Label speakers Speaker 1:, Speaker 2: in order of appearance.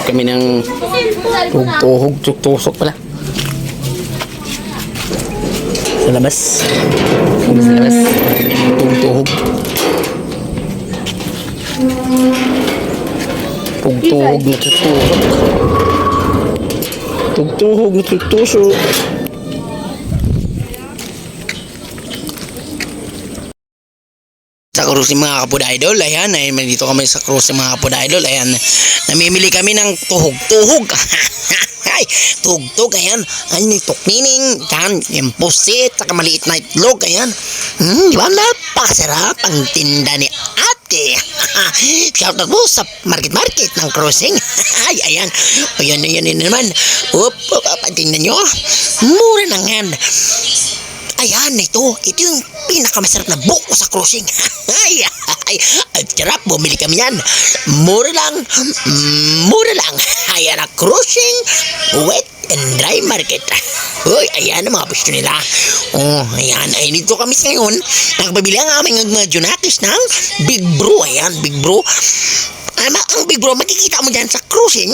Speaker 1: Hanap kami ng tuhog, tusok pala. Sa labas. Sa labas. Tuhog. Tuhog na tutusok. Tuhog na tutusok. Sa cruise mga Kapod Idol, ayan, dito kami sa cruise mga Kapod Idol, ayan, namimili kami ng tuhog-tuhog. Ay, tuhog-tuhog, ayan, ay, tuknining, yan, yung pusit, saka maliit na itlog, ayan, di ba, napakasarap ang tinda ni ate. Shout out po sa market ng cruising. Ay, ayan, ayan naman, tingnan nyo, mura na nga. Ayan, ito yung pinakamasarap na buko sa cruising. Ay, sarap, bumili kami yan. Mura lang. Ayan, ang cruising wet and dry market. Uy, ayan ang mga pwesto nila. Oh, ayan, ay dito kami ngayon. Nakapabili ang aming mga Junakis ng Big Bro. Ayan, Big Bro. Ang Big Bro, makikita mo dyan sa cruising.